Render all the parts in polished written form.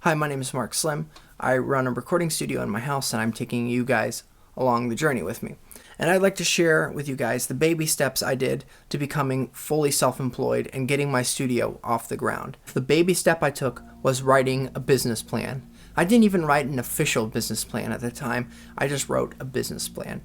Hi, my name is Mark Slimm. I run a recording studio in my house, and I'm taking you guys along the journey with me. And I'd like to share with you guys the baby steps I did to becoming fully self-employed and getting my studio off the ground. The baby step I took was writing a business plan. I didn't even write an official business plan at the time. I just wrote a business plan.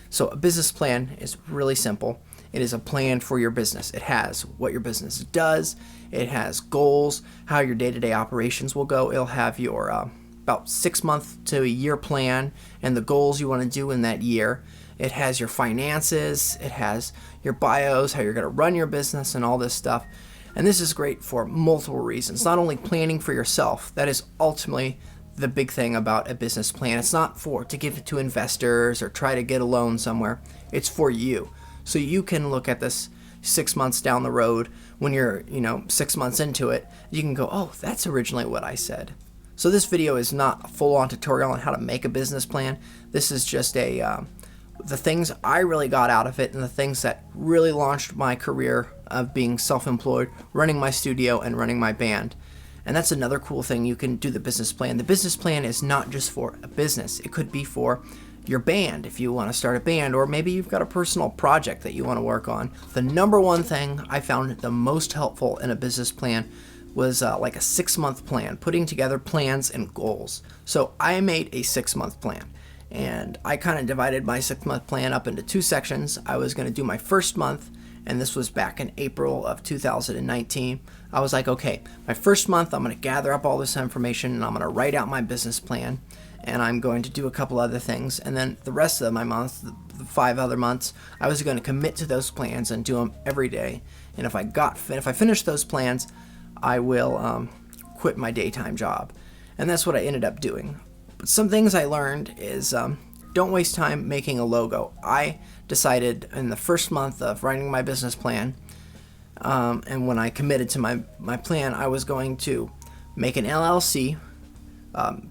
So a business plan is really simple. It is a plan for your business. It has what your business does. It has goals, how your day-to-day operations will go. It'll have your about 6 month to a year plan and the goals you want to do in that year. It has your finances. It has your bios, how you're going to run your business and all this stuff. And this is great for multiple reasons. Not only planning for yourself, that is ultimately the big thing about a business plan. It's not to give it to investors or try to get a loan somewhere. It's for you. So you can look at this 6 months down the road when you're, 6 months into it. You can go, oh, that's originally what I said. So this video is not a full-on tutorial on how to make a business plan. This is just the things I really got out of it and the things that really launched my career of being self-employed, running my studio and running my band. And that's another cool thing. You can do the business plan. The business plan is not just for a business. It could be for your band if you want to start a band, or maybe you've got a personal project that you want to work on. The number one thing I found the most helpful in a business plan was like a 6-month plan, putting together plans and goals. So I made a 6-month plan, and I kind of divided my 6-month plan up into 2 sections. I was going to do my first month, and this was back in April of 2019. I was like, okay, my first month, I'm going to gather up all this information, and I'm going to write out my business plan, and I'm going to do a couple other things. And then the rest of my month, the 5 other months, I was going to commit to those plans and do them every day. And if I finished those plans, I will quit my daytime job. And that's what I ended up doing. But some things I learned is don't waste time making a logo. I decided in the first month of writing my business plan, and when I committed to my plan, I was going to make an LLC,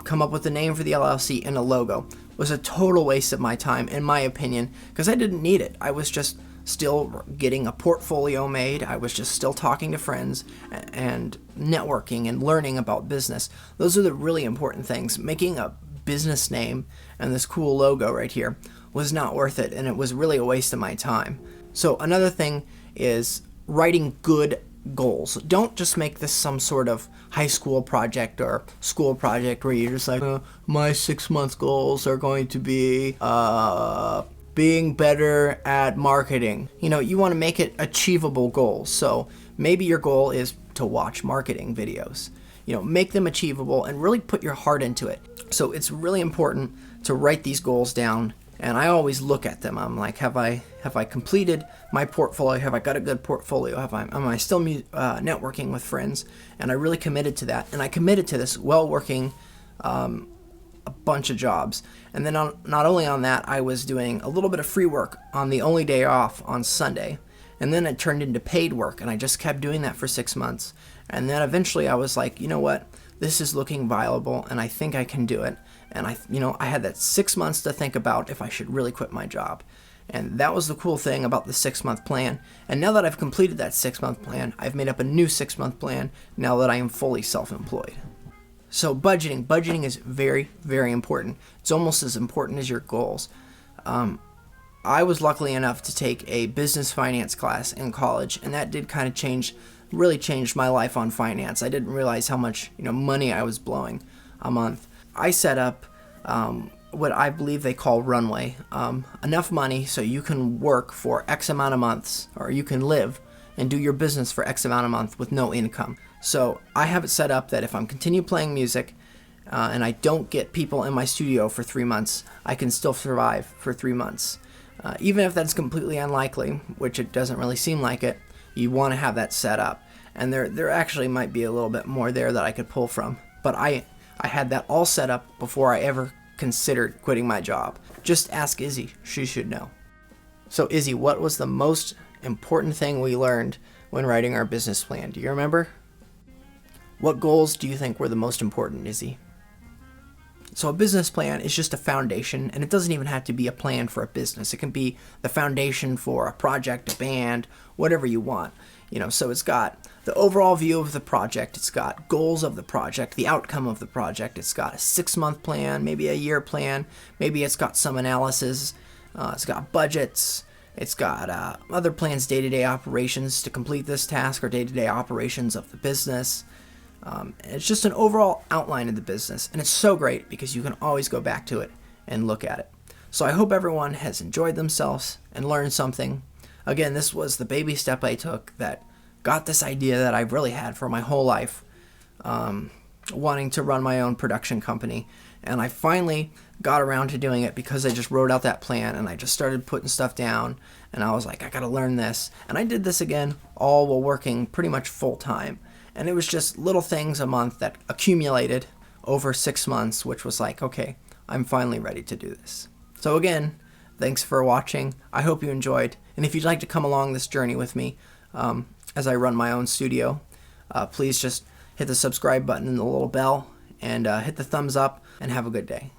come up with a name for the LLC and a logo. It was a total waste of my time, in my opinion, because I didn't need it. I was just still getting a portfolio made. I was just still talking to friends and networking and learning about business. Those are the really important things. Making a business name and this cool logo right here was not worth it, and it was really a waste of my time. So another thing is writing good goals. Don't just make this some sort of high school project or school project where you're just like, my 6-month goals are going to be being better at marketing. You want to make it achievable goals. So maybe your goal is to watch marketing videos. Make them achievable and really put your heart into it. So it's really important to write these goals down, and I always look at them. I'm like, have I completed my portfolio? Have I got a good portfolio? Am I still networking with friends? And I really committed to that, and I committed to this while working a bunch of jobs. And then not only on that, I was doing a little bit of free work on the only day off on Sunday. And then it turned into paid work, and I just kept doing that for 6 months. And then eventually I was like, you know what? This is looking viable, and I think I can do it. And I had that 6 months to think about if I should really quit my job. And that was the cool thing about the 6-month plan. And now that I've completed that 6-month plan, I've made up a new 6-month plan now that I am fully self-employed. So budgeting is very, very important. It's almost as important as your goals. I was lucky enough to take a business finance class in college, and that did kind of really changed my life on finance. I didn't realize how much money I was blowing a month. I set up what I believe they call runway, enough money so you can work for X amount of months, or you can live and do your business for X amount of month with no income. So I have it set up that if I'm continue playing music and I don't get people in my studio for 3 months, I can still survive for 3 months. Even if that's completely unlikely, which it doesn't really seem like it, you want to have that set up. And there actually might be a little bit more there that I could pull from. But I had that all set up before I ever considered quitting my job. Just ask Izzy. She should know. So Izzy, what was the most important thing we learned when writing our business plan? Do you remember? What goals do you think were the most important, Izzy? So a business plan is just a foundation, and it doesn't even have to be a plan for a business. It can be the foundation for a project, a band, whatever you want. So it's got the overall view of the project. It's got goals of the project, the outcome of the project. It's got a 6-month plan, maybe a year plan. Maybe it's got some analysis. It's got budgets. It's got other plans, day-to-day operations to complete this task or day-to-day operations of the business. It's just an overall outline of the business, and it's so great because you can always go back to it and look at it. So I hope everyone has enjoyed themselves and learned something. Again, this was the baby step I took that got this idea that I've really had for my whole life, wanting to run my own production company. And I finally got around to doing it because I just wrote out that plan and I just started putting stuff down, and I was like, I gotta learn this. And I did this again all while working pretty much full time. And it was just little things a month that accumulated over 6 months, which was like, okay, I'm finally ready to do this. So again, thanks for watching. I hope you enjoyed. And if you'd like to come along this journey with me as I run my own studio, please just hit the subscribe button and the little bell and hit the thumbs up, and have a good day.